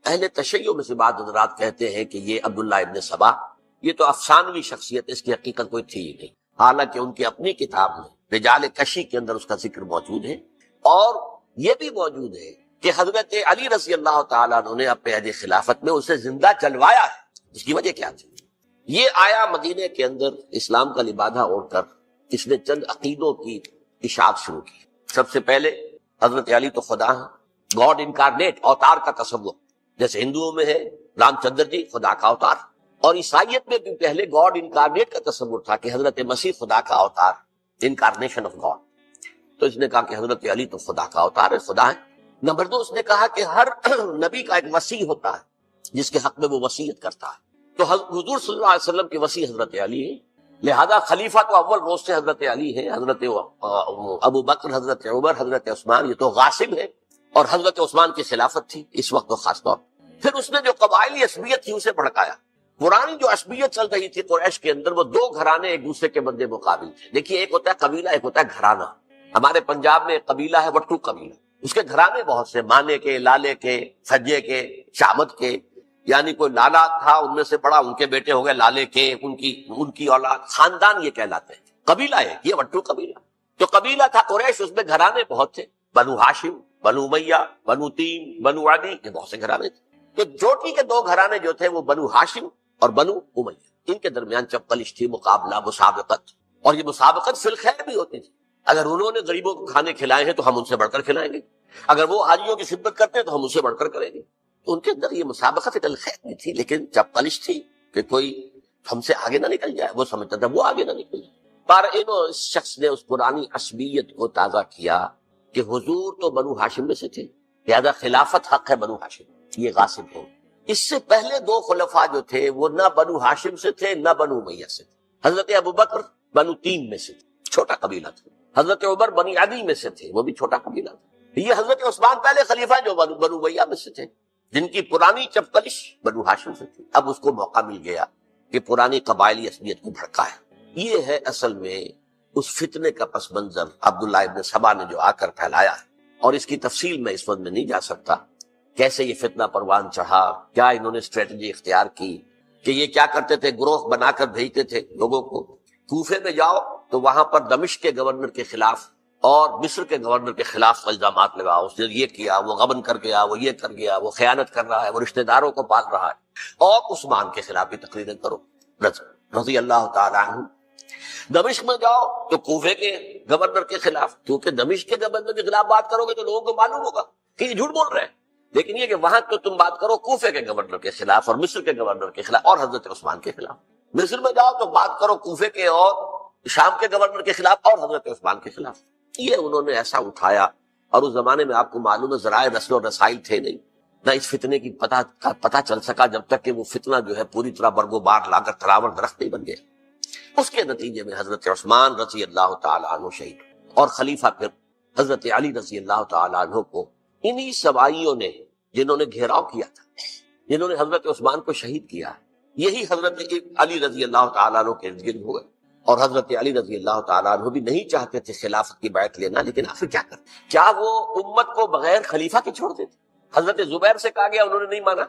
اہل تشیع میں سے بعض حضرات کہتے ہیں کہ یہ عبداللہ ابن سبا یہ تو افسانوی شخصیت، اس کی حقیقت کوئی تھی ہی نہیں، حالانکہ ان کی اپنی کتاب میں رجال کشی کے اندر اس کا ذکر موجود ہے۔ اور یہ بھی موجود ہے کہ حضرت علی رضی اللہ تعالیٰ عنہ نے اپنے عہد خلافت میں اسے زندہ چلوایا ہے۔ اس کی وجہ کیا تھی؟ یہ آیا مدینے کے اندر اسلام کا لبادہ اوڑھ کر، اس نے چند عقیدوں کی اشاعت شروع کی۔ سب سے پہلے حضرت علی تو خدا ہیں، گاڈ انکارنیٹ، اوتار کا تصور، جیسے ہندوؤں میں ہے رام چندر جی خدا کا اوتار، اور عیسائیت میں بھی پہلے گاڈ انکارنیٹ کا تصور تھا کہ حضرت مسیح خدا کا اوتار، انکارنیشن آف گاڈ۔ تو اس نے کہا کہ حضرت علی تو خدا کا اوتار ہے، خدا ہے۔ نمبر دو، اس نے کہا کہ ہر نبی کا ایک وصی ہوتا ہے جس کے حق میں وہ وصیت کرتا ہے، تو حضور صلی اللہ علیہ وسلم کے وصی حضرت علی ہے، لہذا خلیفہ تو اول روز سے حضرت علی ہے، حضرت ابو بکر، حضرت عمر، حضرت عثمان، یہ تو غاصب ہے، اور حضرت عثمان کی خلافت تھی اس وقت تو خاص طور۔ پھر اس نے جو قبائلی عصبیت تھی اسے بھڑکایا۔ پرانی جو عصبیت چل رہی تھی قریش کے اندر، وہ دو گھرانے ایک دوسرے کے بندے مقابل تھے۔ دیکھیے، ایک ہوتا ہے قبیلہ، ایک ہوتا ہے گھرانہ۔ ہمارے پنجاب میں ایک قبیلہ ہے وٹو قبیلہ، اس کے گھرانے بہت سے، مانے کے، لالے کے، سجے کے، شامت کے، یعنی کوئی لالا تھا ان میں سے بڑا، ان کے بیٹے ہو گئے لالے کے، ان کی اولاد، خاندان یہ کہلاتے ہیں۔ قبیلہ ہے یہ وٹو قبیلہ۔ تو قبیلہ تھا قریش، اس میں گھرانے بہت تھے، بنو ہاشم، بنو امیہ، بنو تیم، بنو عدی، یہ بہت سے گھرانے تھے۔ تو چوٹی کے دو گھرانے جو تھے وہ بنو ہاشم اور بنو امیہ، ان کے درمیان چپقلش تھی، مقابلہ، مسابقت، اور یہ مسابقت فی الخیر بھی ہوتی تھی۔ اگر انہوں نے غریبوں کو کھانے کھلائے ہیں تو ہم ان سے بڑھ کر کھلائیں گے، اگر وہ حاجیوں کی خدمت کرتے ہیں تو ہم ان سے بڑھ کر کریں گے۔ تو ان کے اندر یہ مسابقت فی الخیر بھی تھی، لیکن چپقلش تھی کہ کوئی ہم سے آگے نہ نکل جائے، وہ سمجھتا تھا وہ آگے نہ نکل جائے۔ پر اس شخص نے اس پرانی عصبیت کو تازہ کیا کہ حضور تو بنو ہاشم میں سے تھے، لہذا خلافت حق ہے بنو ہاشم، یہ غاصب ہو۔ اس سے پہلے دو خلفاء جو تھے وہ نہ بنو ہاشم سے تھے نہ بنو امیہ سے تھے۔ حضرت ابو بکر بنو تیم میں سے تھے، چھوٹا قبیلہ تھا۔ حضرت عمر بنی عدی میں سے تھے، وہ بھی چھوٹا قبیلہ تھا۔ یہ حضرت عثمان پہلے خلیفہ جو بنو امیہ میں سے تھے، جن کی پرانی چپقلش بنو ہاشم سے تھی۔ اب اس کو موقع مل گیا کہ پرانی قبائلی عصبیت کو بھڑکائے۔ یہ ہے اصل میں اس فتنے کا پس منظر عبداللہ ابن سبا نے جو آ کر پھیلایا ہے، اور اس کی تفصیل میں اس وقت میں نہیں جا سکتا، کیسے یہ فتنہ پروان چڑھا، کیا انہوں نے اسٹریٹجی اختیار کی، کہ یہ کیا کرتے تھے، گروہ بنا کر بھیجتے تھے لوگوں کو، کوفے میں جاؤ تو وہاں پر دمشق کے گورنر کے خلاف اور مصر کے گورنر کے خلاف الزامات لگاؤ، اس نے یہ کیا، وہ غبن کر گیا، وہ یہ کر گیا، وہ خیانت کر رہا ہے، وہ رشتہ داروں کو پال رہا ہے، اور عثمان کے خلاف بھی تقریریں کرو رضی اللہ تعالیٰ عنہ۔ دمشق میں جاؤ تو کوفے کے گورنر کے خلاف، کیونکہ دمشق کے گورنر کے خلاف بات کرو گے تو لوگوں کو معلوم ہوگا کہ یہ جھوٹ بول رہے ہیں، لیکن یہ کہ وہاں تو تم بات کرو کوفے کے گورنر کے خلاف اور مصر کے گورنر کے خلاف اور حضرت عثمان کے خلاف۔ مصر میں جاؤ تو بات کرو کوفے کے اور شام کے گورنر کے خلاف اور حضرت عثمان کے خلاف۔ یہ انہوں نے ایسا اٹھایا، اور اس زمانے میں آپ کو معلوم ہے ذرائع نشر و رسائل تھے نہیں، نہ اس فتنے کی پتہ چل سکا جب تک کہ وہ فتنہ جو ہے پوری طرح برگ و بار لا کر تراور درخت نہیں بن گیا۔ اس کے نتیجے میں حضرت عثمان رضی اللہ تعالیٰ عنہ شہید، اور خلیفہ پھر حضرت علی رضی اللہ تعالیٰ عنہ کو انہی سوائیوں نے، جنہوں نے گھیراؤ کیا تھا، جنہوں نے حضرت عثمان کو شہید کیا، یہی حضرت علی رضی اللہ تعالیٰ عنہ کے ارد گرد ہوئے۔ اور حضرت علی رضی اللہ تعالیٰ عنہ بھی نہیں چاہتے تھے خلافت کی بیعت لینا، لیکن آخر کیا کرتے؟ کیا وہ امت کو بغیر خلیفہ کے چھوڑ دیتے؟ حضرت زبیر سے کہا گیا، انہوں نے نہیں مانا،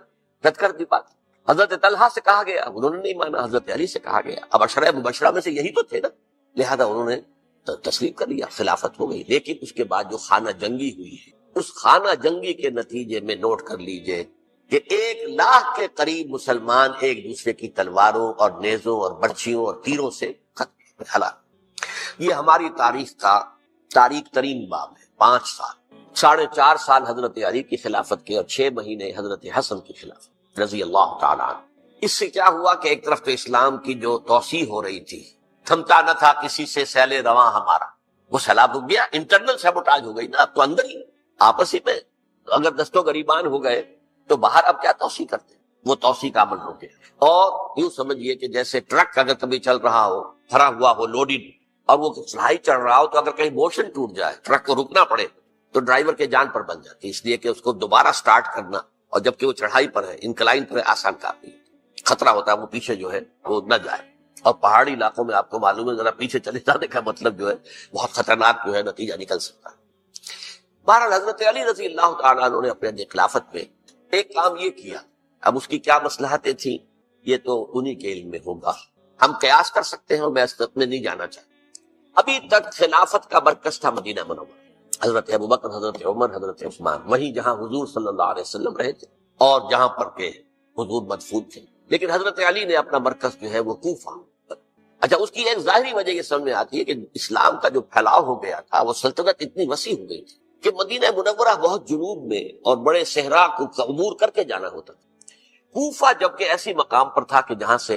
رد کر دی بات۔ حضرت طلحہ سے کہا گیا، انہوں نے نہیں مانا۔ حضرت علی سے کہا گیا، اب عشرہ مبشرہ میں سے یہی تو تھے نا، لہذا انہوں نے تسلیم کر لیا، خلافت ہو گئی۔ لیکن اس کے بعد جو خانہ جنگی ہوئی ہے، اس خانہ جنگی کے نتیجے میں نوٹ کر لیجئے کہ 1,00,000 کے قریب مسلمان ایک دوسرے کی تلواروں اور نیزوں اور برچھیوں اور تیروں سے ہلاک۔ یہ ہماری تاریخ کا تاریخ ترین باب ہے۔ 5 سال، 4.5 سال حضرت علی کی خلافت کے، اور 6 مہینے حضرت حسن کی خلافت رضی اللہ تعالیٰ عنہ۔ اس سے کیا ہوا کہ ایک طرف تو اسلام کی جو توسیع ہو رہی تھی، تھمتا نہ تھا کسی سے سیل رواں ہمارا، وہ سیلاب رک گیا، انٹرنل سیبوٹاج ہو گئی نا، اب تو اندر ہی آپس ہی میں اگر دستوں گریبان ہو گئے تو باہر اب کیا توسیع کرتے، وہ توسیع کا عمل رک گیا۔ اور یوں سمجھیے کہ جیسے ٹرک اگر کبھی چل رہا ہو، بھرا ہوا ہو، لوڈڈ، اور وہ چڑھائی چڑھ رہا ہو، تو اگر کہیں موشن ٹوٹ جائے، ٹرک کو رکنا پڑے، تو ڈرائیور کے جان پر بن جاتی، اس لیے کہ اس کو دوبارہ سٹارٹ کرنا، اور جبکہ وہ چڑھائی پر ہے، انکلائن پر ہے، آسان کام نہیں، خطرہ ہوتا ہے وہ پیچھے جو ہے وہ نہ جائے۔ اور پہاڑی علاقوں میں آپ کو معلوم ہے ذرا پیچھے چلے جانے کا مطلب جو ہے بہت خطرناک جو ہے نتیجہ نکل سکتا ہے۔ بہرحال حضرت علی رضی اللہ تعالیٰ عنہ نے اپنے خلافت میں ایک کام یہ کیا، اب اس کی کیا مصلحتیں تھیں یہ تو انہی کے علم میں ہوگا، ہم قیاس کر سکتے ہیں اور میں اس میں نہیں جانا چاہتا۔ ابھی تک خلافت کا مرکز تھا مدینہ منورہ، حضرت ابوبکر، حضرت عمر، حضرت عثمان، وہیں جہاں حضور صلی اللہ علیہ وسلم رہے تھے اور جہاں پر کہ حضور مدفون تھے۔ لیکن حضرت علی نے اپنا مرکز جو ہے وہ کوفہ۔ اچھا، اس کی ایک ظاہری وجہ یہ سمجھ میں آتی ہے کہ اسلام کا جو پھیلاؤ ہو گیا تھا، وہ سلطنت اتنی وسیع ہو گئی تھی کہ مدینہ منورہ بہت جنوب میں اور بڑے صحرا کو عبور کر کے جانا ہوتا تھا۔ کوفہ جبکہ ایسی مقام پر تھا کہ جہاں سے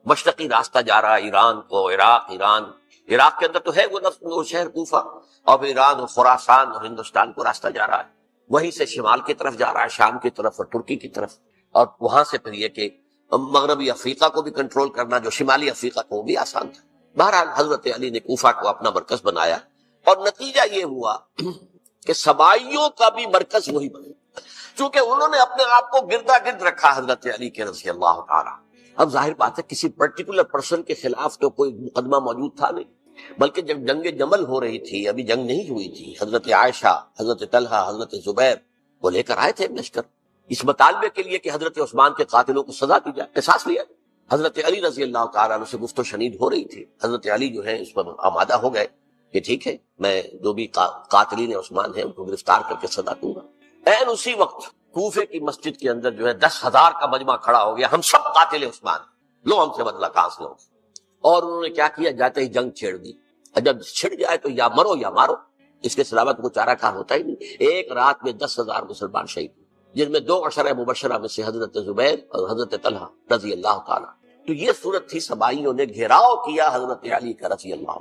مشرقی راستہ جا رہا ہے ایران کو، عراق کے اندر تو ہے وہ شہر کوفہ، اور پھر ایران اور خراسان اور ہندوستان کو راستہ جا رہا ہے، وہیں سے شمال کی طرف جا رہا ہے، شام کی طرف اور ترکی کی طرف، اور وہاں سے پھر یہ کہ مغربی افریقہ کو بھی کنٹرول کرنا، جو شمالی افریقہ کو بھی آسان تھا۔ بہرحال حضرت علی نے کوفہ کو اپنا مرکز بنایا، اور نتیجہ یہ ہوا کہ سبائیوں کا بھی مرکز وہی بنا، چونکہ انہوں نے اپنے آپ کو گردا گرد رکھا حضرت علی کے رضی اللہ تعالیٰ۔ اب ظاہر بات ہے کسی پرٹیکولر پرسن کے خلاف تو کوئی مقدمہ موجود تھا نہیں، بلکہ جب جنگ جمل ہو رہی تھی، ابھی جنگ نہیں ہوئی تھی، حضرت عائشہ، حضرت طلحہ، حضرت زبیر وہ لے کر آئے تھے لشکر اس مطالبے کے لیے کہ حضرت عثمان کے قاتلوں کو سزا دی جائے، قصاص لیا جائے۔ حضرت علی رضی اللہ تعالیٰ عنہ سے گفت و شنید ہو رہی تھی، حضرت علی جو ہے اس پر آمادہ ہو گئے کہ ٹھیک ہے، میں جو بھی قاتلین عثمان ہیں ان کو گرفتار کر کے سزا دوں گا۔ عین اسی وقت کوفے کی مسجد کے اندر جو ہے 10,000 کا مجمع کھڑا ہو گیا، ہم سب قاتل عثمان، لو ہم سے بدلہ کاس لو۔ اور انہوں نے کیا کیا، جاتے ہی جنگ چھیڑ دی، جب چھڑ جائے تو یا مرو یا مارو، اس کے سلاوہ کو چارہ کار ہوتا ہی نہیں۔ ایک رات میں 10,000 مسلمان شہید، جن میں 2 عشرہ مبشرہ میں سے حضرت زبیر اور حضرت طلحہ رضی اللہ تعالیٰ۔ تو یہ صورت تھی، سبائیوں نے گھیراؤ کیا حضرت علی کا رضی اللہ۔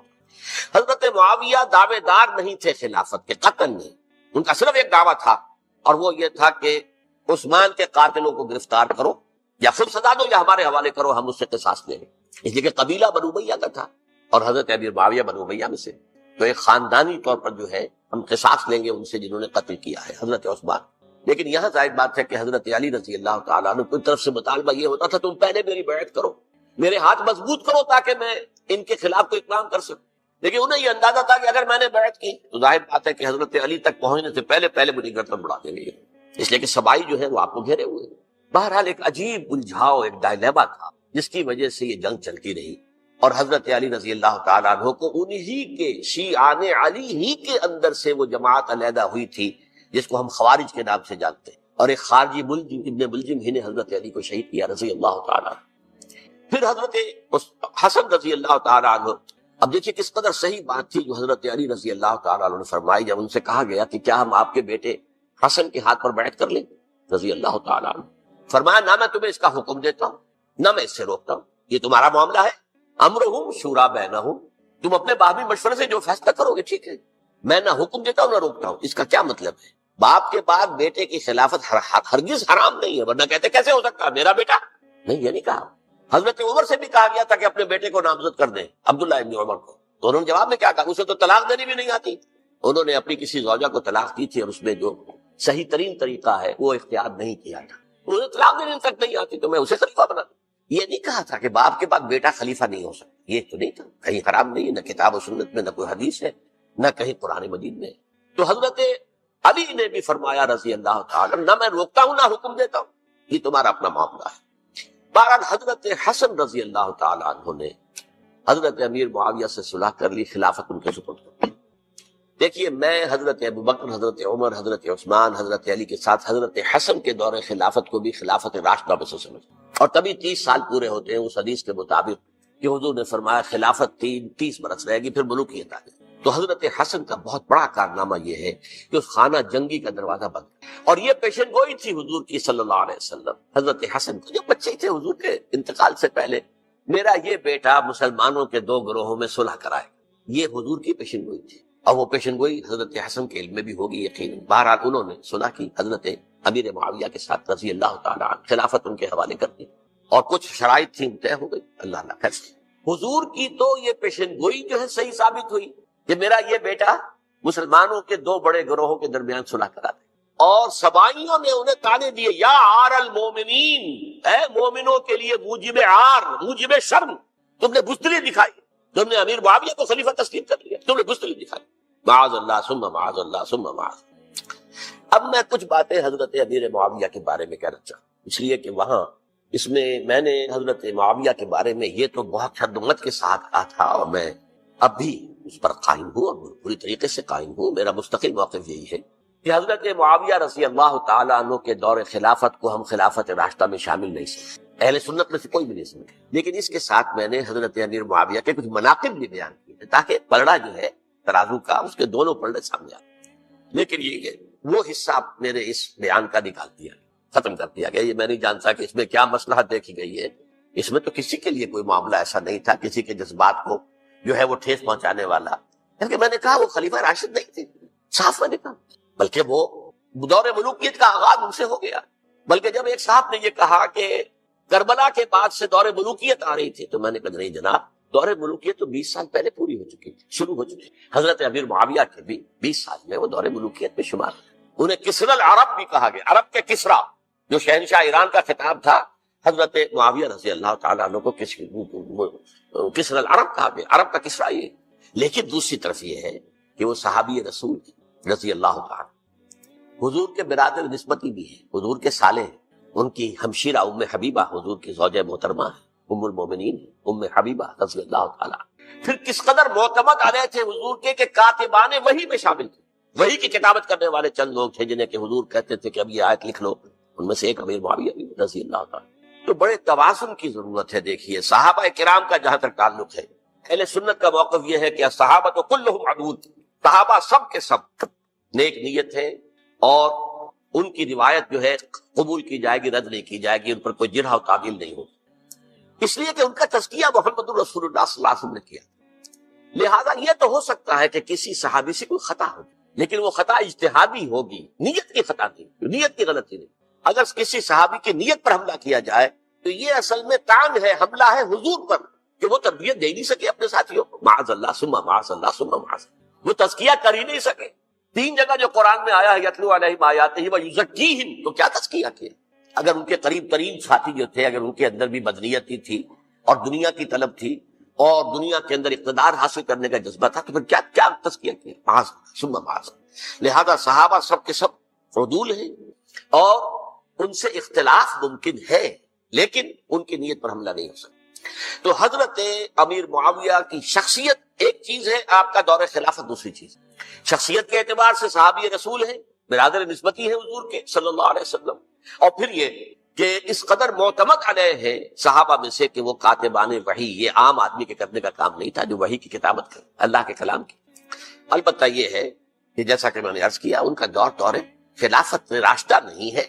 حضرت معاویہ دعوے دار نہیں تھے خلافت کے، قطعاً نہیں، ان کا صرف ایک دعویٰ تھا، اور وہ یہ تھا کہ عثمان کے قاتلوں کو گرفتار کرو، یا خود سزا دو یا ہمارے حوالے کرو، ہم اس سے قصاص لیں گے۔ اس لیے کہ قبیلہ بنو امیہ کا تھا، اور حضرت امیر معاویہ بنو امیہ میں سے، تو ایک خاندانی طور پر جو ہے ہم قصاص لیں گے ان سے جنہوں نے قتل کیا ہے حضرت عثمان۔ لیکن یہاں ظاہر بات ہے کہ حضرت علی رضی اللہ تعالیٰ عنہ کی طرف سے مطالبہ یہ ہوتا تھا تم پہلے میری بیعت کرو، میرے ہاتھ مضبوط کرو تاکہ میں ان کے خلاف کوئی اقدام کر سکوں۔ لیکن انہیں یہ اندازہ تھا کہ اگر میں نے بیعت کی تو ظاہر بات ہے کہ حضرت علی تک پہنچنے سے پہلے مجھے گردن بڑھا دیں گے، اس لیے کہ سبائی جو ہے وہ آپ کو گھیرے ہوئے۔ بہرحال ایک عجیب الجھاؤ، ایک ڈائلیما تھا جس کی وجہ سے یہ جنگ چلتی رہی، اور حضرت علی رضی اللہ تعالیٰ عنہ کو انہی کے شیعان علی ہی کے اندر سے وہ جماعت علیحدہ ہوئی تھی جس کو ہم خوارج کے نام سے جانتے ہیں، اور ایک خارجی ملجم ابن ملجم ہی نے حضرت علی کو شہید کیا رضی اللہ تعالیٰ عنہ۔ پھر حضرت حسن رضی اللہ تعالیٰ عنہ، اب دیکھیے کس قدر صحیح بات تھی جو حضرت علی رضی اللہ تعالیٰ عنہ نے فرمائی جب ان سے کہا گیا کہ کیا ہم آپ کے بیٹے حسن کے ہاتھ پر بیعت کر لیں رضی اللہ تعالیٰ عنہ۔ فرمایا نہ میں تمہیں اس کا حکم دیتا ہوں نہ میں اس سے روکتا ہوں، یہ تمہارا معاملہ ہے، امرہم شورا بینہم، تم اپنے باہمی مشورے سے جو فیصلہ کرو گے ٹھیک ہے، میں نہ حکم دیتا ہوں نہ روکتا ہوں۔ اس کا کیا مطلب ہے؟ باپ کے بعد بیٹے کی خلافت ہرگز حرام نہیں ہے، ورنہ کہتے کیسے ہو سکتا میرا بیٹا؟ نہیں، یہ نہیں کہا۔ حضرت عمر سے بھی کہا گیا تھا کہ اپنے بیٹے کو نامزد کر دیں، عبداللہ ابن عمر کو، تو انہوں نے جواب میں کیا کہا؟ اسے تو طلاق دینی بھی نہیں آتی۔ انہوں نے اپنی کسی زوجہ کو طلاق دی تھی، اور اس میں جو صحیح ترین طریقہ ہے وہ اختیار نہیں کیا تھا، انہیں طلاق دینے تک نہیں آتی، تو میں اسے خلیفہ بنا دوں۔ یہ نہیں کہا تھا کہ باپ کے بعد بیٹا خلیفہ نہیں ہو سکتا، یہ تو نہیں تھا، کہیں حرام نہیں ہے، نہ کتاب و سنت میں، نہ کوئی حدیث ہے، نہ کہیں قرآن مجید میں۔ تو حضرت علی نے بھی فرمایا رضی اللہ تعالیٰ، نہ میں روکتا ہوں نہ حکم دیتا ہوں، یہ تمہارا اپنا معاملہ ہے۔ بہرحال حضرت حسن رضی اللہ تعالیٰ عنہ نے حضرت امیر معاویہ سے صلح کر لی، خلافت ان کے سپرد کر دی۔ دیکھیے میں حضرت ابوبکر، حضرت عمر، حضرت عثمان، حضرت علی کے ساتھ حضرت حسن کے دور خلافت کو بھی خلافت راشدہ میں سے سمجھ، اور تبھی 30 سال پورے ہوتے ہیں اس حدیث کے مطابق کہ حضور نے فرمایا خلافت 30 برس رہے گی پھر ملوکیت آ جائے۔ تو حضرت حسن کا بہت بڑا کارنامہ یہ ہے کہ اس خانہ جنگی کا دروازہ بند، اور یہ پیشن گوئی تھی حضور کی صلی اللہ علیہ وسلم۔ حضرت حسن جو بچے تھے حضور کے انتقال سے پہلے، میرا یہ بیٹا مسلمانوں کے 2 گروہوں میں صلح کرائے، یہ حضور کی پیشن گوئی تھی، اور وہ پیشن گوئی حضرت حسن کے علم میں بھی ہوگی یقیناً۔ بہرحال انہوں نے صلح کی حضرت امیر معاویہ کے ساتھ رضی اللہ تعالیٰ عنہ، خلافت ان کے حوالے کر دی، اور کچھ شرائط تھیں طے ہو گئی، اللہ خیر۔ حضور کی تو یہ پیشن گوئی جو ہے صحیح ثابت ہوئی کہ میرا یہ بیٹا مسلمانوں کے 2 بڑے گروہوں کے درمیان صلح کرا دے، اور سبائیوں نے انہیں تانے دیے، یا عار المومنین، اے مومنوں کے لیے موجب عار، موجب شرم، تم نے بزدلی دکھائی، تم نے امیر معاویہ کو خلیفہ تسلیم کر لیا، تم نے بزدلی دکھائی، معاذ اللہ ثم معاذ اللہ ثم معاذ۔ اب میں کچھ باتیں حضرت امیر معاویہ کے بارے میں کہنا چاہوں، اس لیے کہ وہاں اس میں نے حضرت معاویہ کے بارے میں یہ تو بہت حدمت کے ساتھ کہا تھا، اور میں اب بھی اس پر قائم ہوں اور پوری طریقے سے قائم ہوں۔ میرا مستقل موقف یہی ہے کہ حضرت معاویہ رضی اللہ تعالیٰ عنہ کے دور خلافت کو ہم خلافت راشدہ میں شامل نہیں سمجھتے، اہل سنت میں سے کوئی بھی نہیں سمجھے، لیکن اس کے ساتھ میں نے حضرت امیر معاویہ کے کچھ مناقب بھی بیان کیے تاکہ پلڑا جو ہے ترازو کا، اس کے دونوں پلڑے سامنے آئے۔ لیکن یہ کہ وہ حصہ میرے اس بیان کا نکال دیا، ختم کر دیا گیا۔ یہ میں نہیں جانتا کہ اس میں کیا مصلحت دیکھی گئی ہے، اس میں تو کسی کے لیے کوئی معاملہ ایسا نہیں تھا کسی کے جذبات کو جو ہے وہ ٹھیس پہنچانے والا، کیونکہ میں نے کہا وہ خلیفہ راشد نہیں تھے، صاف میں نے کہا، بلکہ وہ دور ملوکیت کا آغاز ان سے ہو گیا۔ بلکہ جب ایک صاحب نے یہ کہا کہ کربلا کے بعد سے دور ملوکیت آ رہی تھی، تو میں نے کہا نہیں جناب، دور ملوکیت تو 20 سال پہلے پوری ہو چکی تھی، شروع ہو چکی۔ حضرت امیر معاویہ کے بھی 20 سال میں وہ دور ملوکیت میں شمار، انہیں کسرا العرب بھی کہا گیا، عرب کے کسرا جو شہنشاہ ایران کا خطاب تھا، حضرت معاویہ رضی اللہ تعالیٰ عنہ کو کسرا العرب کہا گیا، عرب کا کسرا یہ۔ لیکن دوسری طرف یہ ہے کہ وہ صحابی رسول رضی اللہ تعالیٰ حضور کے برادر نسبتی بھی ہیں، حضور کے سالے ہیں، ان کی ہمشیرہ ام حبیبہ حضور کی زوجہ محترمہ ہے، ام المومنین ام حبیبہ رضی اللہ تعالیٰ۔ پھر کس قدر معتمد علیہ تھے حضور کے کہ کاتبان وحی میں شامل تھے، وحی کی کتابت کرنے والے چند لوگ تھے جنہیں کہ حضور کہتے تھے کہ اب یہ آیت لکھ لو، ان میں سے ایک امیر معاویہ رضی اللہ تعالیٰ۔ تو بڑے توازن کی ضرورت ہے۔ دیکھیے صحابہ کرام کا جہاں تک تعلق ہے، اہل سنت کا موقف یہ ہے کہ صحابہ تو کلہم عدول، صحابہ سب کے سب نیک نیت ہے، اور ان کی روایت جو ہے قبول کی جائے گی، رد نہیں کی جائے گی، ان پر کوئی جرح و تعدیل نہیں ہوگی، اس لیے کہ ان کا تزکیہ محمد رسول اللہ صلی اللہ علیہ وسلم نے کیا۔ لہذا یہ تو ہو سکتا ہے کہ کسی صحابی سے کوئی خطا ہو، لیکن وہ خطا اجتہادی ہوگی، نیت کی خطا نہیں، نیت کی غلطی نہیں۔ اگر کسی صحابی کی نیت پر حملہ کیا جائے تو یہ اصل میں طعن ہے، حملہ ہے حضور پر کہ وہ تربیت دے نہیں سکے اپنے ساتھیوں کو، معاذ اللہ ثم معاذ اللہ ثم معاذ، وہ تزکیہ کر ہی نہیں سکے۔ 3 جگہ جو قرآن میں آیا ہے یتلو علیہم آیاتہ ویزکیہم، تو کیا تزکیہ کیا؟ اگر ان کے قریب ترین ساتھی جو تھے، اگر ان کے اندر بھی بدنیتی تھی اور دنیا کی طلب تھی اور دنیا کے اندر اقتدار حاصل کرنے کا جذبہ تھا، تو پھر کیا تزکیہ کیا؟ معاذ ثم معاذ۔ لہذا صحابہ سب کے سب عدول ہیں، اور ان سے اختلاف ممکن ہے، لیکن ان کی نیت پر حملہ نہیں ہو سکتا۔ تو حضرت امیر معاویہ کی شخصیت ایک چیز ہے، آپ کا دور خلافت دوسری چیز ہے۔ شخصیت کے اعتبار سے صحابی رسول ہیں، برادر نسبتی ہیں حضور کے صلی اللہ علیہ وسلم، اور پھر یہ کہ اس قدر معتمد علیہ ہے صحابہ میں سے کہ وہ کاتبان وحی، یہ عام آدمی کے کرنے کا کام نہیں تھا جو وحی کی کتابت کرے، اللہ کے کلام کی۔ البتہ یہ ہے کہ جیسا کہ میں نے عرض کیا، ان کا دور خلافت راشدہ نہیں ہے،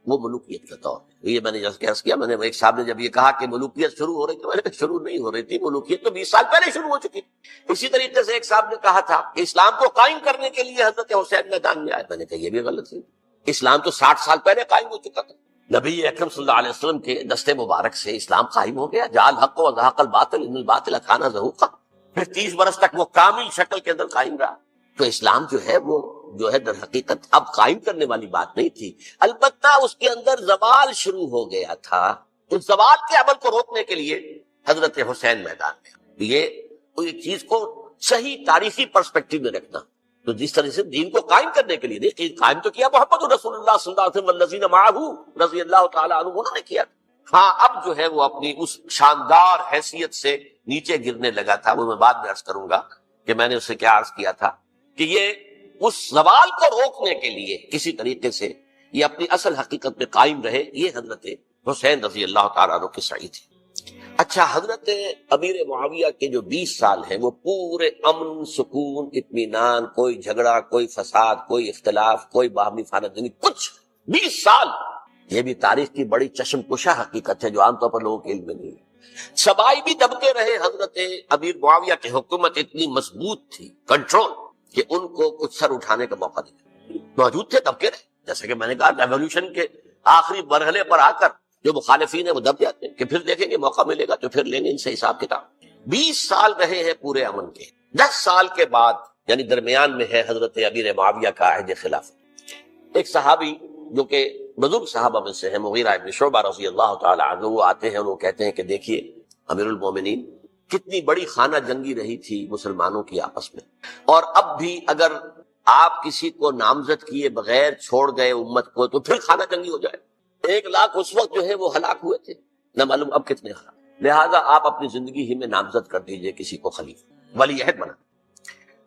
وہ ملوکیت کا دور ہے۔ یہ میں نے جیسے عرض کیا، میں نے ایک صاحب نے جب یہ کہا کہ ملوکیت شروع ہو رہی تھی، میں نے کہا شروع نہیں ہو رہی تھی، ملوکیت تو 20 سال پہلے شروع ہو چکی تھی۔ اسی طریقے سے ایک صاحب نے کہا تھا کہ اسلام کو قائم کرنے کے لیے حضرت حسین میدان میں آئے، میں نے کہا یہ بھی غلط ہے، اسلام تو 60 سال پہلے قائم ہو چکا تھا، نبی اکرم صلی اللہ علیہ وسلم کے دستے مبارک سے اسلام قائم ہو گیا، جعل الحق وزهق الباطل ان الباطل كان زهوقا، پھر 30 برس تک وہ کامل شکل کے اندر قائم رہا۔ تو اسلام جو ہے وہ در حقیقت اب قائم کرنے والی بات نہیں تھی، البتہ اس کے اندر زوال شروع ہو گیا تھا، اس زوال کے عمل کو روکنے کے لیے حضرت حسین میدان میں۔ یہ چیز کو صحیح تاریخی پرسپیکٹو میں رکھنا، تو جس طرح سے دین کو قائم کرنے کے لیے نہیں، قائم تو کیا محمد رسول اللہ صلی اللہ علیہ وسلم والذین معہ رضی اللہ تعالیٰ عنہ، انہوں نے کیا۔ ہاں اب جو ہے وہ اپنی اس شاندار حیثیت سے نیچے گرنے لگا تھا، وہ میں بعد میں عرض کروں گا کہ میں نے اسے کیا عرض کیا تھا کہ یہ اس زوال کو روکنے کے لیے کسی طریقے سے یہ اپنی اصل حقیقت میں قائم رہے، یہ حضرت حسین رضی اللہ تعالیٰ عنہ کی سعی تھی۔ اچھا، حضرت امیر معاویہ کے جو 20 سال ہیں وہ پورے امن، سکون، اطمینان، کوئی جھگڑا، کوئی فساد، کوئی اختلاف، کوئی باہمی خانہ، کچھ 20 سال، یہ بھی تاریخ کی بڑی چشم کشا حقیقت ہے جو عام طور پر لوگوں کے علم میں نہیں ہے۔ سبائی بھی دبکے رہے، حضرت امیر معاویہ کی حکومت اتنی مضبوط تھی، کنٹرول، کہ ان کو کچھ سر اٹھانے کا موقع نہیں، موجود تھے، دبکے رہے۔ جیسے کہ میں نے کہا ریولوشن کے آخری مرحلے پر آ کر جو مخالفین ہیں وہ دب جاتے ہیں کہ پھر دیکھیں گے، موقع ملے گا تو پھر لیں گے ان سے حساب کتاب۔ 20 سال رہے ہیں پورے امن کے، 10 سال کے بعد یعنی درمیان میں ہے حضرت امیر معاویہ کا عہد خلافت۔ ایک صحابی جو کہ بزرگ صحابہ میں سے ہے، مغیرہ ابن شعبہ رضی اللہ تعالی عنہ، وہ آتے ہیں اور وہ کہتے ہیں کہ دیکھیے امیر المومنین، کتنی بڑی خانہ جنگی رہی تھی مسلمانوں کی آپس میں، اور اب بھی اگر آپ کسی کو نامزد کیے بغیر چھوڑ گئے امت کو تو پھر خانہ جنگی ہو جائے۔ 1,00,000 اس وقت جو ہے وہ ہلاک ہوئے تھے، نہ معلوم اب کتنے ہلاک۔ لہٰذا آپ اپنی زندگی ہی میں نامزد کر دیجئے کسی کو خلیفہ، ولی عہد بنا۔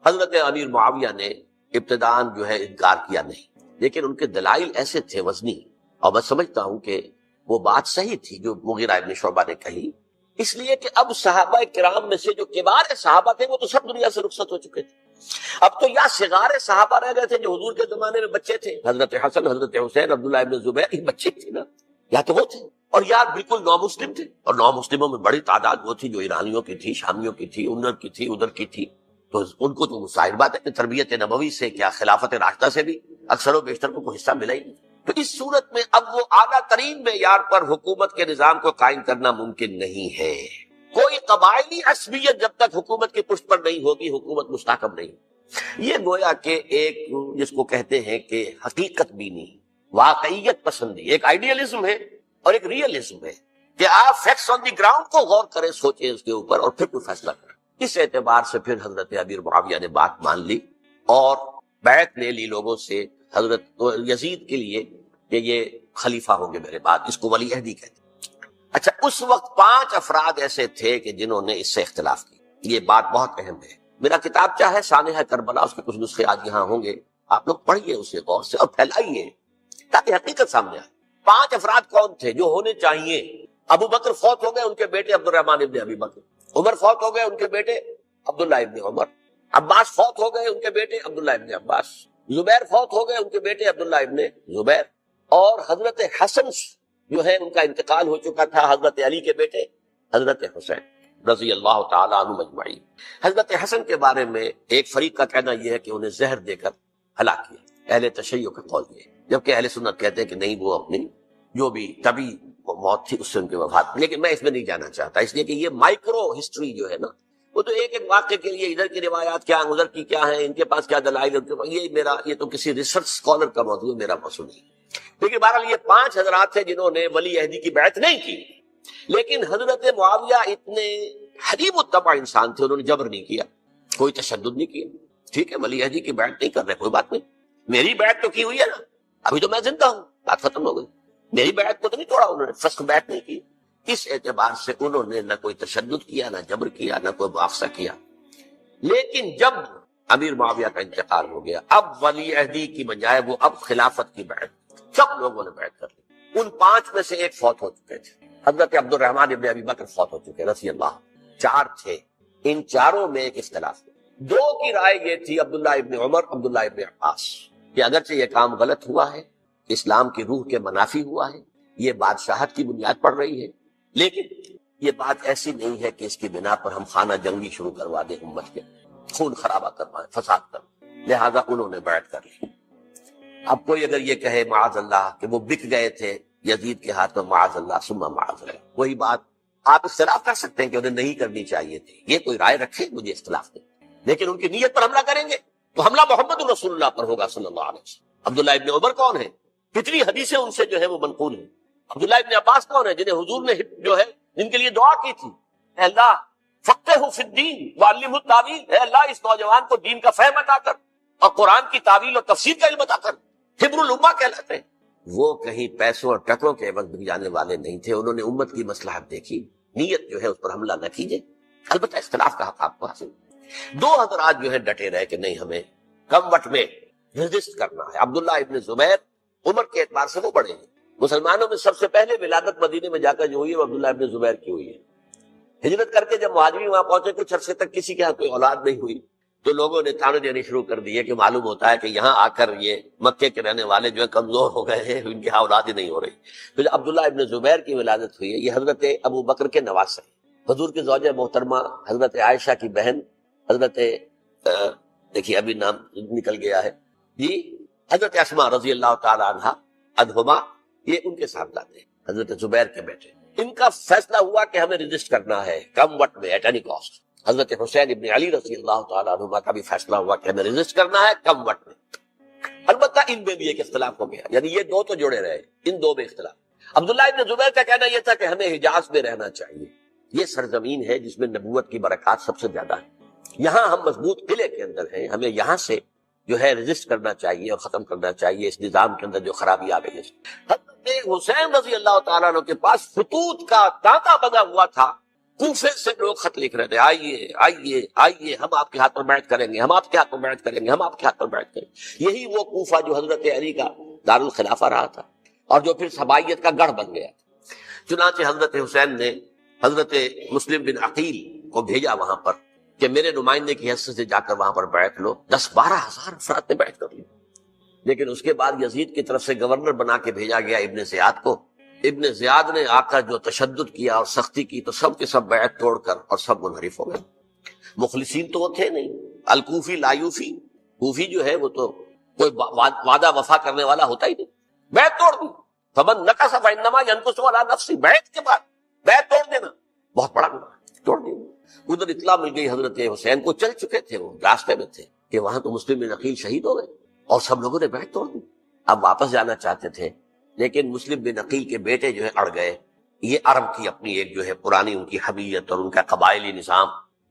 حضرت امیر معاویہ نے ابتداءً جو ہے انکار کیا نہیں، لیکن ان کے دلائل ایسے تھے وزنی، اور میں سمجھتا ہوں کہ وہ بات صحیح تھی جو مغیرہ ابن شعبہ نے کہی، اس لیے کہ اب صحابہ کرام میں سے جو کبار صحابہ تھے وہ تو سب دنیا سے رخصت ہو چکے تھے۔ اب تو یا صغار صحابہ رہ گئے تھے جو حضور کے زمانے میں بچے تھے، حضرت حسن، حضرت حسین، عبداللہ ابن زبیر، یہ بچے تھے نا، یا تو وہ تھے، اور یا بالکل نو مسلم تھے، اور نو مسلموں میں بڑی تعداد وہ تھی جو ایرانیوں کی تھی، شامیوں کی تھی، ادھر کی تھی، ادھر کی تھی، تو ان کو تو ظاہر بات ہے کہ تربیت نبوی سے کیا خلافت راشدہ سے بھی اکثر و بیشتر کو کوئی حصہ ملا ہی نہیں۔ تو اس صورت میں اب وہ اعلیٰ ترین معیار پر حکومت کے نظام کو قائم کرنا ممکن نہیں ہے۔ کوئی قبائلی عصبیت جب تک حکومت کی پشت پر نہیں ہوگی، حکومت مستحکم نہیں۔ یہ گویا کہ ایک جس کو کہتے ہیں کہ حقیقت بینی، واقعیت پسندی، ایک آئیڈیالزم ہے اور ایک ریئلزم ہے کہ آپ فیکٹس آن دی گراؤنڈ کو غور کریں، سوچیں اس کے اوپر اور پھر کوئی فیصلہ کریں۔ اس اعتبار سے پھر حضرت امیر معاویہ نے بات مان لی اور بیعت لے لی لوگوں سے حضرت یزید کے لیے کہ یہ خلیفہ ہوں گے میرے بعد، اس کو ولی عہدی کہتے ہیں۔ اچھا، اس وقت 5 افراد ایسے تھے کہ جنہوں نے اس سے اختلاف کیا۔ یہ بات بہت اہم ہے۔ میرا کتاب چاہے سانحہ کربلا، اس کے کچھ نسخے آج یہاں ہوں گے، آپ لوگ پڑھیے اسے غور سے اور پھیلائیے تاکہ حقیقت سامنے آئے۔ 5 افراد کون تھے جو ہونے چاہیے؟ ابو بکر فوت ہو گئے، ان کے بیٹے عبد الرحمن ابن ابی بکر۔ عمر فوت ہو گئے، ان کے بیٹے عبداللہ ابن عمر۔ عباس فوت ہو گئے، ان کے بیٹے عبداللہ ابن عباس۔ زبیر فوت ہو گئے، ان کے بیٹے عبداللہ ابن زبیر۔ اور حضرت حسن جو ہے ان کا انتقال ہو چکا تھا، حضرت علی کے بیٹے حضرت حسین رضی اللہ تعالیٰ عنہ مجمعین۔ حضرت حسن کے بارے میں ایک فریق کا کہنا یہ ہے کہ انہیں زہر دے کر ہلاک کیا، اہل تشیع کا قول یہ ہے، جبکہ اہل سنت کہتے ہیں کہ نہیں، وہ اپنی جو بھی طبی موت تھی اس سے ان کی وفات۔ لیکن میں اس میں نہیں جانا چاہتا، اس لیے کہ یہ مائکرو ہسٹری جو ہے نا، وہ تو ایک ایک واقعے کے لیے ادھر کی روایات کیا ہیں، ادھر کی کیا ہیں، ان کے پاس کیا دلائل، یہ تو کسی ریسرچ اسکالر کا موضوع ہے، میرا موضوع نہیں۔ لیکن بہرحال یہ 5 حضرات تھے جنہوں نے ولی عہدی کی بیعت نہیں کی، لیکن حضرت معاویہ اتنے حلیب الطبع انسان تھے، انہوں نے جبر نہیں کیا، کوئی تشدد نہیں کیا۔ ٹھیک ہے، ولی عہدی کی بیعت نہیں کر رہے، کوئی بات نہیں، میری بیعت تو کی ہوئی ہے نا، ابھی تو میں زندہ ہوں، بات ختم ہو گئی، میری بیعت کو تو نہیں توڑا انہوں نے، فرسٹ بیعت نہیں کی۔ اس اعتبار سے انہوں نے نہ کوئی تشدد کیا، نہ جبر کیا، نہ کوئی مواخذہ کیا۔ لیکن جب امیر معاویہ کا انتقال ہو گیا، اب ولی عہدی کی بجائے وہ اب خلافت کی بیعت، سب لوگوں نے بیعت کر لی۔ ان 5 میں سے ایک فوت ہو چکے تھے، حضرت عبد الرحمن ابن ابی بکر فوت ہو چکے رضی اللہ۔ 4 تھے، ان چاروں میں ایک اختلاف ہے۔ 2 کی رائے یہ تھی، عبداللہ ابن عمر، عبداللہ ابن عباس، کہ اگرچہ یہ کام غلط ہوا ہے، اسلام کی روح کے منافی ہوا ہے، یہ بادشاہت کی بنیاد پڑ رہی ہے، لیکن یہ بات ایسی نہیں ہے کہ اس کی بنا پر ہم خانہ جنگی شروع کروا دیں، امت کے خون خرابہ کروائیں، فساد کروائیں۔ لہذا انہوں نے بیعت کر لی۔ اب کوئی اگر یہ کہے معاذ اللہ کہ وہ بک گئے تھے یزید کے ہاتھ میں، معاذ اللہ ثم معاذ اللہ، وہی بات آپ اختلاف کر سکتے ہیں کہ انہیں نہیں کرنی چاہیے تھی، یہ کوئی رائے رکھے، مجھے اختلاف نہیں، لیکن ان کی نیت پر حملہ کریں گے تو حملہ محمد رسول اللہ پر ہوگا صلی اللہ علیہ وسلم۔ عبداللہ ابن عمر کون ہے؟ کتنی حدیثیں ان سے جو ہے وہ منقول ہیں۔ عبداللہ ابن عباس کون ہے؟ جنہیں حضور نے جو ہے جن کے لیے دعا کی تھی، اے اللہ فقہہ فی الدین وعلمہ التاویل، اے اللہ اس نوجوان کو دین کا فہم عطا کر اور قرآن کی تعویل اور تفسیر کا علم عطا کر، حبر الامہ کہلاتے ہیں۔ وہ کہیں پیسوں اور ٹکروں کے عوض بک جانے والے نہیں تھے، انہوں نے امت کی مصلحت دیکھی، نیت جو ہے اس پر حملہ نہ کیجیے، البتہ اختلاف کا حق آپ کو حاصل۔ 2 حضرات جو ہے ڈٹے رہے کہ نہیں، ہمیں کم وقت میں ریزسٹ کرنا ہے۔ عبداللہ ابن زبیر عمر کے اعتبار سے وہ بڑے ہیں، مسلمانوں میں سب سے پہلے ولادت مدینے میں جا کر جو ہوئی ہے وہ عبداللہ ابن زبیر کی ہوئی ہے۔ ہجرت کر کے جب مہاجرین وہاں پہنچے، کچھ عرصے تک کسی کے ہاں کوئی اولاد نہیں ہوئی، تو لوگوں نے تانے دینے شروع کر دیے کہ معلوم ہوتا ہے کہ یہاں آ کر یہ مکے کے رہنے والے جو ہے کمزور ہو گئے ہیں، ان کے ہاں اولاد ہی نہیں ہو رہی۔ تو جب عبداللہ ابن زبیر کی ولادت ہوئی ہے، یہ حضرت ابو بکر کے نواسے ہیں، حضور کی زوجہ محترمہ حضرت عائشہ کی بہن، حضرت دیکھیے ابھی نام نکل گیا ہے جی، حضرت اسماء رضی اللہ تعالی عنہا عنہما، یہ ان کے صاحبزادے ہیں، حضرت زبیر کے بیٹے۔ ان کا فیصلہ ہوا کہ ہمیں رجسٹ کرنا ہے کم وقت میں، ایٹ اینی کاسٹ۔ حضرت حسین ابن علی رضی اللہ تعالیٰ عنہما کا بھی فیصلہ ہوا کہ ہمیں رجسٹ کرنا ہے کم وقت میں۔ البتہ ان میں بھی ایک اختلاف ہو گیا، یعنی یہ 2 تو جڑے رہے، ان 2 میں اختلاف۔ عبداللہ ابن زبیر کا کہنا یہ تھا کہ ہمیں حجاز میں رہنا چاہیے، یہ سرزمین ہے جس میں نبوت کی برکات سب سے زیادہ ہے، یہاں ہم مضبوط قلعے کے اندر ہیں، ہمیں یہاں سے جو ہے رجسٹ کرنا چاہیے اور ختم کرنا چاہیے اس نظام کے اندر جو خرابی آ گئی ہے۔ حضرت حسین رضی اللہ تعالیٰ عنہ کے پاس خطوط کا تانتا بنا ہوا تھا، کوفے سے لوگ خط لکھ رہے تھے، آئیے آئیے آئیے، ہم آپ کے ہاتھ پر بیعت کریں گے، ہم آپ کے ہاتھ پر بیعت کریں گے، ہم آپ کے ہاتھ پر بیعت کریں گے۔ یہی وہ کوفہ جو حضرت علی کا دارالخلافہ رہا تھا اور جو پھر سبائیت کا گڑھ بن گیا۔ چنانچہ حضرت حسین نے حضرت مسلم بن عقیل کو بھیجا وہاں پر کہ میرے نمائندے کی حیثیت سے جا کر وہاں پر بیعت لو۔ 10-12 ہزار افراد نے بیعت کر لی، لیکن اس کے بعد یزید کی طرف سے گورنر بنا کے بھیجا گیا ابن زیاد کو۔ ابن زیاد نے آ کر جو تشدد کیا اور سختی کی تو سب کے سب بیعت توڑ کر اور سب منحرف ہو گئے۔ مخلصین تو وہ تھے نہیں، الکوفی لایوفی، کوفی جو ہے وہ تو کوئی وعدہ وفا کرنے والا ہوتا ہی نہیں، بیعت توڑ دی۔ فمن نقص فانما ينقص على نفسه، بیعت کے بعد بیعت توڑ دینا بہت بڑا گناہ، توڑ دی۔ ادھر اطلاع مل گئی حضرت حسین کو، چل چکے تھے، وہ راستے میں تھے کہ وہاں تو مسلم بن عقیل شہید ہو گئے اور سب لوگوں نے بیعت توڑ دی۔ اب واپس جانا چاہتے تھے لیکن مسلم بن عقیل کے بیٹے جو ہے اڑ گئے۔ یہ عرب کی اپنی ایک جو ہے پرانی ان کی حمیت اور ان کا قبائلی نظام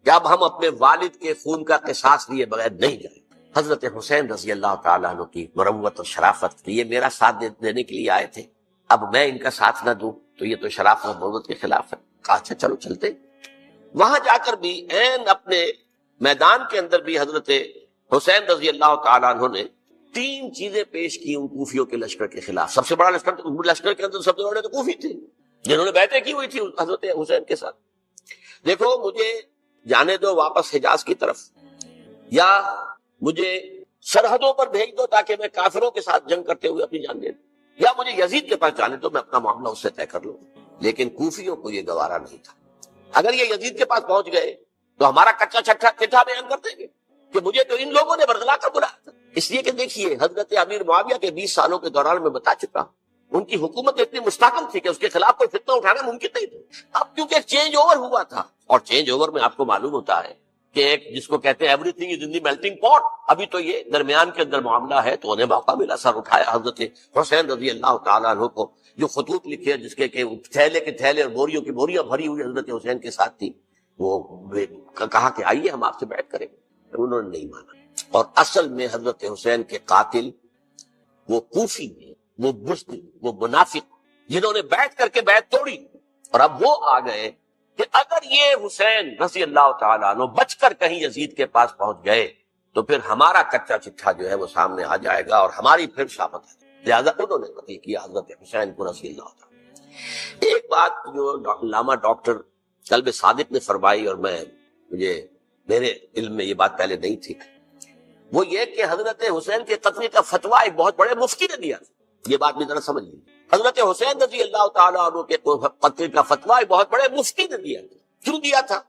کہ اب ہم اپنے والد کے خون کا قصاص لیے بغیر نہیں جائیں۔ حضرت حسین رضی اللہ تعالیٰ عنہ کی مروت اور شرافت، یہ میرا ساتھ دینے کے لیے آئے تھے، اب میں ان کا ساتھ نہ دوں تو یہ تو شرافت اور مروت کے خلاف ہے۔ کہا اچھا چلو چلتے۔ وہاں جا کر بھی عین اپنے میدان کے اندر بھی حضرت حسین رضی اللہ تعالیٰ عنہ نے 3 چیزیں پیش کی ان کوفیوں کے لشکر کے خلاف۔ سب سے بڑا لشکر کے اندر سب سے بڑے تو کوفی تھے جنہوں نے بیعتیں کی ہوئی تھی حضرت حسین کے ساتھ۔ دیکھو مجھے جانے دو واپس حجاز کی طرف، یا مجھے سرحدوں پر بھیج دو تاکہ میں کافروں کے ساتھ جنگ کرتے ہوئے اپنی جان دے دوں، یا مجھے یزید کے پاس جانے دو، میں اپنا معاملہ اس سے طے کر لوں۔ لیکن کوفیوں کو یہ گوارا نہیں تھا۔ اگر یہ یزید کے پاس پہنچ گئے تو ہمارا کچا چٹھا بیان کر دیں گے کہ مجھے تو ان لوگوں نے برگلا کر بلایا تھا۔ اس لیے کہ دیکھیے حضرت امیر معاویہ کے 20 سالوں کے دوران میں بتا چکا ہوں، ان کی حکومت اتنی مستحکم تھی کہ اس کے خلاف کوئی فتنہ اٹھانا ممکن نہیں تھا۔ اب کیونکہ چینج اوور ہوا تھا، اور چینج اوور میں آپ کو معلوم ہوتا ہے کہ ایک جس کو کہتے ہیں every thing is in the melting پاٹ، ابھی تو یہ درمیان کے اندر معاملہ ہے، تو انہیں موقع ملا، سر اٹھایا حضرت حسین رضی اللہ تعالیٰ عنہ کو، جو خطوط لکھے جس کے کہ تھیلے کے تھیلے اور بوریوں کی بوریاں بھری ہوئی حضرت حسین کے ساتھ تھی، وہ کہا کہ آئیے ہم آپ سے بیعت کریں گے، انہوں نے نہیں مانا۔ اور اصل میں حضرت حسین کے قاتل وہ کوفی ہیں، وہ بزدل، وہ منافق جنہوں نے بیعت کر کے بیعت توڑی، اور اب وہ آ گئے کہ اگر یہ حسین رضی اللہ تعالیٰ عنہ بچ کر کہیں یزید کے پاس پہنچ گئے تو پھر ہمارا کچا چٹھا جو ہے وہ سامنے آ جائے گا اور ہماری پھر شامت ہے۔ لہذا انہوں نے قتل کیا حضرت حسین کو رضی اللہ تعالیٰ۔ ایک بات جو علامہ ڈاکٹر قلب صادق نے فرمائی، اور مجھے میرے علم میں یہ بات پہلے نہیں تھی، وہ یہ کہ حضرت حسین کے قتل کا فتویٰ ایک بہت بڑے مفتی نے دیا تھا۔ یہ بات بھی ذرا سمجھ لیجیے، حضرت حسین رضی اللہ تعالیٰ عنہ کے قتل کا فتویٰ ایک بہت بڑے مفتی نے دیا تھا۔ کیوں دیا تھا؟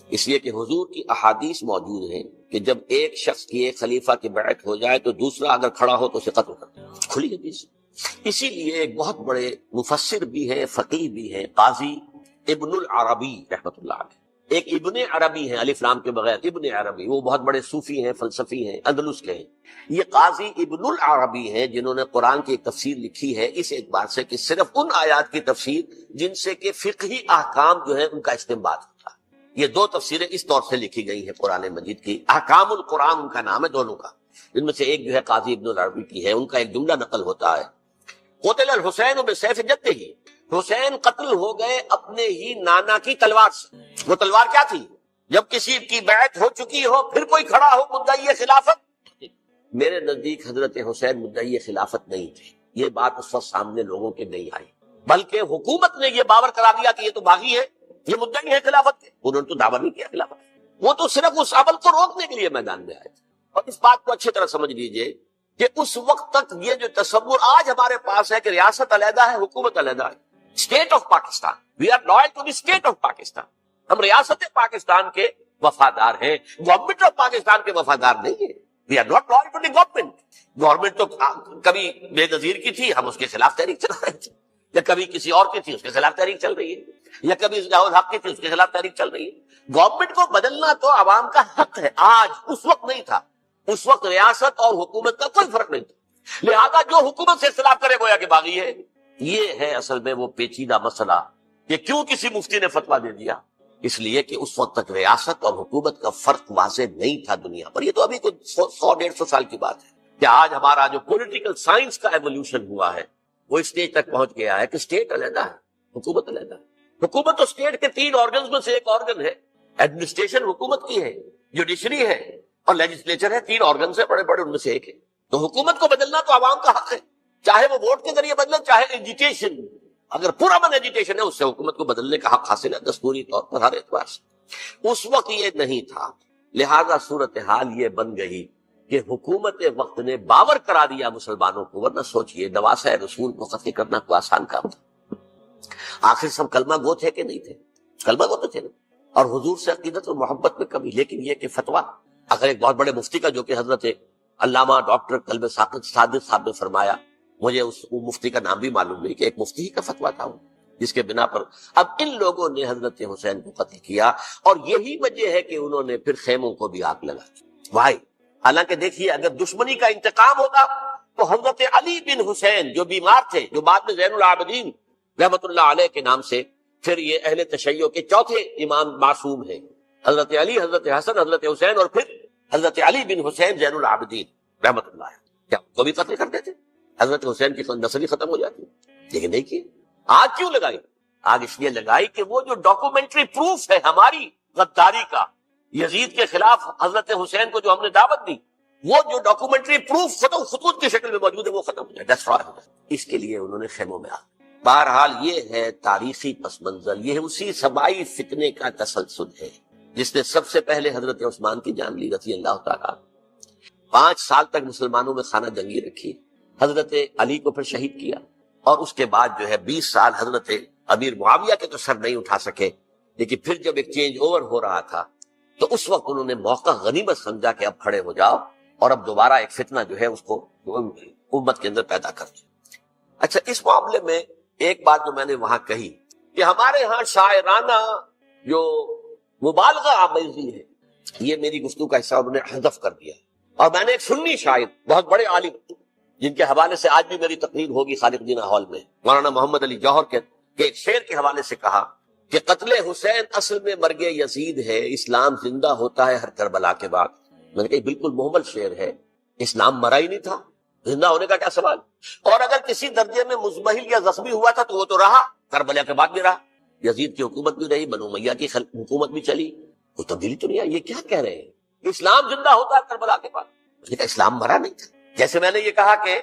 اس لیے کہ حضور کی احادیث موجود ہیں کہ جب ایک شخص کی ایک خلیفہ کی بیعت ہو جائے تو دوسرا اگر کھڑا ہو تو اسے قتل کر دے، کھلی حدیث۔ اسی لیے ایک بہت بڑے مفسر بھی ہیں، فقیہ بھی ہیں، قاضی ابن العربی رحمۃ اللہ علیہ، ایک ابن عربی ہیں الف لام کے بغیر، ابن عربی، وہ بہت بڑے صوفی ہیں، فلسفی ہیں، اندلس کے ہیں۔ یہ قاضی ابن العربی ہیں جنہوں نے قرآن کی ایک تفسیر لکھی ہے اس اعتبار سے کہ صرف ان آیات کی تفسیر جن سے کہ فقہی احکام جو ہے ان کا استنباط ہوتا ہے۔ یہ 2 تفسیریں اس طور سے لکھی گئی ہیں قرآن مجید کی، احکام القرآن ان کا نام ہے دونوں کا، ان میں سے ایک جو ہے قاضی ابن العربی کی ہے، ان کا ایک جملہ نقل ہوتا ہے، قتل الحسین بسیف جدہ، حسین قتل ہو گئے اپنے ہی نانا کی تلوار سے۔ وہ تلوار کیا تھی؟ جب کسی کی بیعت ہو چکی ہو پھر کوئی کھڑا ہو مدعی خلافت۔ میرے نزدیک حضرت حسین مدعی خلافت نہیں تھے، یہ بات اس وقت سامنے لوگوں کے نہیں آئی، بلکہ حکومت نے یہ باور کرا دیا کہ یہ تو باغی ہے، یہ مدعی ہے خلافت کے، انہوں نے تو دعویٰ نہیں کیا خلافت، وہ تو صرف اس عمل کو روکنے کے لیے میدان میں آئے تھے۔ اور اس بات کو اچھی طرح سمجھ لیجئے کہ اس وقت تک یہ جو تصور آج ہمارے پاس ہے کہ ریاست علیحدہ ہے، حکومت علیحدہ ہے، state of Pakistan, we are loyal to the state of Pakistan, ہم ریاست پاکستان کے وفادار ہیں، گورنمنٹ آف پاکستان کے وفادار نہیں ہیں، we are not loyal to the government. Government تو کبھی بے نظیر کی تھی، ہم اس کے خلاف تحریک چلا رہے تھے، یا کبھی کسی اور کی تھی اس کے خلاف تحریک چل رہی ہے، یا کبھی ضیاء الحق کی تھی اس کے خلاف تحریک چل رہی ہے۔ گورنمنٹ کو بدلنا تو عوام کا حق ہے، آج، اس وقت نہیں تھا، اس وقت ریاست اور حکومت کا کوئی فرق نہیں تھا، لہذا جو حکومت سے اختلاف کرے گویا کہ باغی ہے۔ یہ ہے اصل میں وہ پیچیدہ مسئلہ کہ کیوں کسی مفتی نے فتویٰ دے دیا، اس لیے کہ اس وقت تک ریاست اور حکومت کا فرق واضح نہیں تھا دنیا پر. یہ تو ابھی کچھ 100-150 سال کی بات ہے کہ آج ہمارا جو پولیٹیکل سائنس کا ایولیوشن ہوا ہے وہ اس اسٹیج تک پہنچ گیا ہے کہ اسٹیٹ علیحدہ ہے، حکومت علیحدہ ہے. حکومت تو اسٹیٹ کے 3 آرگنز میں سے ایک آرگن ہے. ایڈمنسٹریشن حکومت کی ہے، جوڈیشری ہے اور لیجسلیچر ہے. 3 آرگنز ہیں بڑے بڑے، ان میں سے ایک ہے. تو حکومت کو بدلنا تو عوام کا حق ہے، چاہے وہ ووٹ کے ذریعے بدلے چاہے ایجیٹیشن. اگر پورا من ایجیٹیشن ہے اس سے حکومت کو بدلنے کا حق حاصل ہے دستوری طور پر ہر اعتبار سے. اس وقت یہ نہیں تھا، لہذا صورتحال یہ بن گئی کہ حکومت وقت نے باور کرا دیا مسلمانوں کو. ورنہ سوچئے نواسۂ رسول کو قتل کرنا کوئی آسان کام تھا؟ آخر سب کلمہ گو تھے کہ نہیں تھے؟ کلمہ گو تو تھے نا، اور حضور سے عقیدت اور محبت میں کمی. لیکن یہ کہ فتویٰ، اگر ایک بہت بڑے مفتی کا، جو کہ حضرت علامہ ڈاکٹر قلب صادق صاحب نے فرمایا، مجھے اس مفتی کا نام بھی معلوم نہیں، کہ ایک مفتی ہی کا فتویٰ تھا وہ، جس کے بنا پر اب ان لوگوں نے حضرت حسین کو قتل کیا. اور یہی وجہ ہے کہ انہوں نے پھر خیموں کو بھی آگ لگا دی. بھائی حالانکہ دیکھیے اگر دشمنی کا انتقام ہوتا تو حضرت علی بن حسین جو بیمار تھے، جو بعد میں زین العابدین رحمت اللہ علیہ کے نام سے پھر یہ اہل تشیع کے چوتھے امام معصوم ہیں، حضرت علی، حضرت حسن، حضرت حسین اور پھر حضرت علی بن حسین زین العابدین رحمت اللہ علیہ، کیا ان کو بھی قتل کرتے تھے؟ حضرت حسین کی نسل ہی ختم ہو جاتی. لیکن دیکھیے آگ کیوں لگائی؟ آگ اس لیے لگائی کہ وہ جو ڈاکومنٹری پروف ہے ہماری غداری کا یزید کے خلاف حضرت حسین کو جو ہم نے دعوت دی، وہ جو ڈاکومنٹری پروف خطوط کی شکل میں موجود ہے وہ ختم ہو جائے، ڈسٹرائے ہو جائے. اس کے لیے انہوں نے خیموں میں آگ. بہرحال یہ ہے تاریخی پس منظر، یہ اسی سبائی فتنے کا تسلسل ہے جس نے سب سے پہلے حضرت عثمان کی جان لی رضی اللہ تعالیٰ. 5 سال تک مسلمانوں میں خانہ جنگی رکھی، حضرت علی کو پھر شہید کیا، اور اس کے بعد جو ہے 20 سال حضرت امیر معاویہ کے تو سر نہیں اٹھا سکے. لیکن پھر جب ایک چینج اوور ہو رہا تھا تو اس وقت انہوں نے موقع غنیمت سمجھا کہ اب کھڑے ہو جاؤ اور اب دوبارہ ایک فتنہ جو ہے اس کو امت کے اندر پیدا کر دیا. اچھا، اس معاملے میں ایک بات جو میں نے وہاں کہی کہ ہمارے ہاں شاعرانہ جو مبالغہ آمیزی ہے، یہ میری گفتگو کا حصہ انہوں نے حذف کر دیا. اور میں نے ایک سنی شاعر، بہت بڑے عالم، جن کے حوالے سے آج بھی میری تقریر ہوگی خالق جناح ہال میں، مولانا محمد علی جوہر کے ایک شعر کے حوالے سے کہا کہ قتل حسین اصل میں مرگ یزید ہے، اسلام زندہ ہوتا ہے ہر کربلا کے بعد. میں نے کہا بالکل محمل شعر ہے، اسلام مرا ہی نہیں تھا، زندہ ہونے کا کیا سوال. اور اگر کسی درجے میں مزمحل یا زخمی ہوا تھا تو وہ تو رہا، کربلا کے بعد بھی رہا، یزید کی حکومت بھی رہی، بنو امیہ کی حکومت بھی چلی، کوئی تبدیلی تو نہیں آئی. یہ کیا کہہ رہے ہیں؟ اسلام زندہ ہوتا ہے کربلا کے بعد. میں نے کہا اسلام مرا نہیں تھا. جیسے میں نے یہ کہا کہ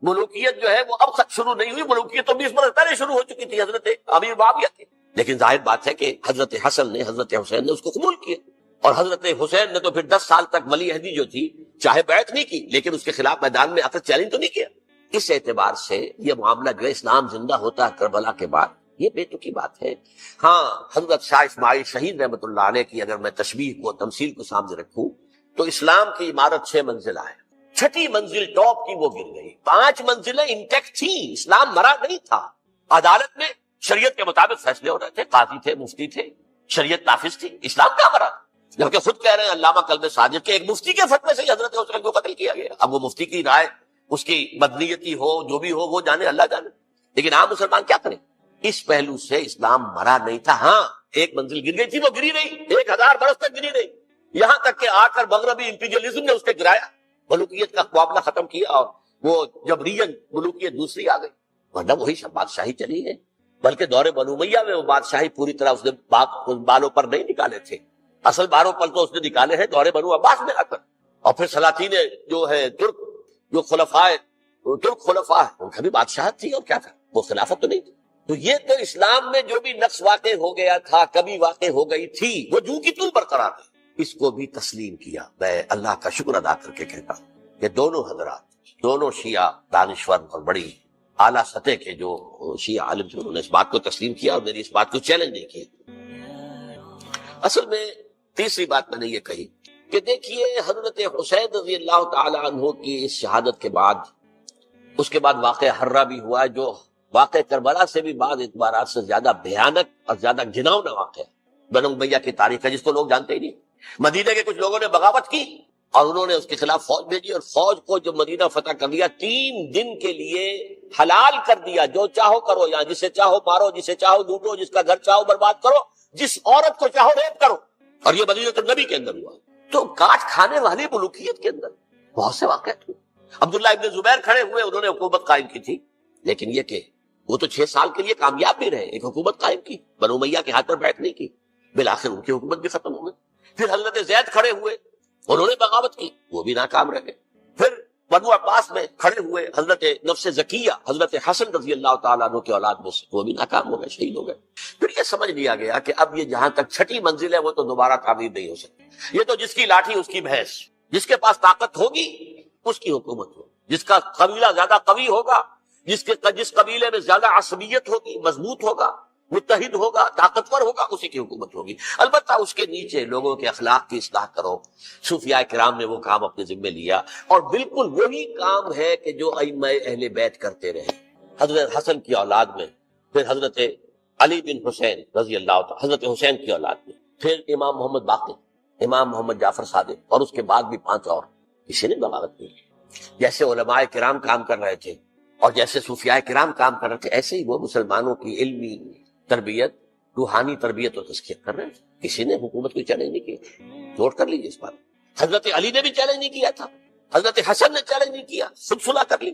ملوکیت جو ہے وہ اب شروع نہیں ہوئی، ملوکیت تو 20 برس پہلے شروع ہو چکی تھی حضرت امیر معاویہ کے. لیکن ظاہر بات ہے کہ حضرت حسن نے، حضرت حسین نے اس کو قبول کیا، اور حضرت حسین نے تو پھر 10 سال تک ولی عہدی جو تھی، چاہے بیعت نہیں کی لیکن اس کے خلاف میدان میں آ کر چیلنج تو نہیں کیا. اس اعتبار سے یہ معاملہ جو ہے اسلام زندہ ہوتا ہے کربلا کے بعد، یہ بے تکی بات ہے. ہاں، حضرت شاہ اسماعیل شہید رحمت اللہ علیہ کی اگر میں تشبیہ کو، تمثیل کو سامنے رکھوں تو اسلام کی عمارت 6 منزلہ ہے، 6ٹھی منزل ٹاپ کی وہ گر گئی، 5 منزلیں انٹیکٹ تھیں. اسلام مرا نہیں تھا. عدالت میں شریعت کے مطابق فیصلے ہو رہے تھے، قاضی تھے، مفتی تھے، شریعت نافذ تھی. اسلام کیا مرا؟ جبکہ خود کہہ رہے ہیں علامہ قلب صادق کے ایک مفتی کے فتوے سے ہی حضرت حسین کو قتل کیا گیا. اب وہ مفتی کی رائے، اس کی مدنیتی ہو، جو بھی ہو، وہ جانے، اللہ جانے. لیکن عام مسلمان کیا کریں؟ اس پہلو سے اسلام مرا نہیں تھا. ہاں، 1 منزل گر گئی تھی، وہ گری رہی، 1000 برس تک گری رہی، یہاں تک کہ آ کر مغربی امپیریلزم نے اس کے گرایا، ملوکیت کا معاملہ ختم کیا، اور وہ جبریاً ملوکیت دوسری آ گئی. ورنہ وہی بادشاہی چلی ہے. بلکہ دور بنو امیہ میں وہ بادشاہی پوری طرح اس نے بالوں پر نہیں نکالے تھے، اصل بالوں پر تو اس نے نکالے ہیں دور بنو عباس میں آ کر. اور پھر سلاطین جو ہے ترک، جو ترک خلفاء ان کا بھی بادشاہت تھی، اور کیا تھا، وہ خلافت تو نہیں تھی. تو یہ تو اسلام میں جو بھی نقص واقع ہو گیا تھا، کبھی واقع ہو گئی تھی، وہ جو کی توں برقرار ہے. اس کو بھی تسلیم کیا. میں اللہ کا شکر ادا کر کے کہتا ہوں کہ دونوں حضرات، دونوں شیعہ دانشور اور بڑی اعلیٰ سطح کے جو شیعہ عالم تھے، انہوں نے اس بات کو تسلیم کیا اور میری اس بات کو چیلنج نہیں کیا. اصل میں تیسری بات میں نے یہ کہی کہ دیکھیے حضرت حسین رضی اللہ تعالی عنہ کی اس شہادت کے بعد، اس کے بعد واقعہ حرہ بھی ہوا، جو واقعہ کربلا سے بھی بعض اعتبارات سے زیادہ بھیانک اور زیادہ گھناؤنا واقعہ بنو امیہ کی تاریخ ہے، جس کو لوگ جانتے ہی نہیں. مدینہ کے کچھ لوگوں نے بغاوت کی اور انہوں نے اس کے خلاف فوج بھیجی، اور فوج کو جو مدینہ فتح کر لیا، 3 دن کے لیے حلال کر دیا، جو چاہو کرو، یہاں جسے چاہو مارو، جسے چاہو لوٹو، جس کا گھر چاہو برباد کرو، جس عورت کو چاہو ریپ کرو، اور یہ مدینہ النبی کے اندر ہوا۔ تو کاٹ کھانے والی ملوکیت کے اندر بہت سے واقعات ہوئے۔ عبداللہ ابن زبیر کھڑے ہوئے، انہوں نے حکومت قائم کی تھی، لیکن یہ کہ وہ تو 6 سال کے لیے کامیاب بھی رہے، ایک حکومت قائم کی، بنو امیہ کے ہاتھ پر بیٹھ نہیں کی، بالآخر ان کی حکومت بھی ختم ہو گئی۔ پھر حضرت زید کھڑے ہوئے، انہوں نے بغاوت کی، وہ بھی ناکام رہ گئے۔ پھر بنو عباس میں کھڑے ہوئے حضرت نفس زکیہ، حضرت حسن رضی اللہ تعالیٰ عنہ کے اولاد میں سے، وہ بھی ناکام ہو گئے، شہید ہو گئے۔ پھر یہ سمجھ لیا گیا کہ اب یہ جہاں تک 6ٹھی منزل ہے وہ تو دوبارہ تعمیر نہیں ہو سکتی، یہ تو جس کی لاٹھی اس کی بھینس، جس کے پاس طاقت ہوگی اس کی حکومت ہوگی، جس کا قبیلہ زیادہ قوی ہوگا، جس قبیلے میں زیادہ عصبیت ہوگی، مضبوط ہوگا، متحد ہوگا، طاقتور ہوگا، اسی کی حکومت ہوگی۔ البتہ اس کے نیچے لوگوں کے اخلاق کی اصلاح کرو۔ صوفیاء کرام نے وہ کام اپنے ذمے لیا، اور بالکل وہی کام ہے کہ جو ائمہ اہل بیت کرتے رہے۔ حضرت حسن کی اولاد میں، پھر حضرت علی بن حسین رضی اللہ تعالی، حضرت حسین کی اولاد میں، پھر امام محمد باقر، امام محمد جعفر صادق، اور اس کے بعد بھی 5 اور، کسی نے بغاوت نہیں کی۔ جیسے علماء کرام کام کر رہے تھے اور جیسے صوفیاء کرام کام کر رہے تھے، ایسے ہی وہ مسلمانوں کی علمی تربیت، روحانی تربیت اور تزکیہ کر رہے ہیں۔ کسی نے حکومت کو چیلنج نہیں کیا، نوٹ کر لیجیے اس بات۔ حضرت علی نے بھی چیلنج نہیں کیا تھا، حضرت حسن نے چیلنج نہیں کیا، سب صلح کر لی۔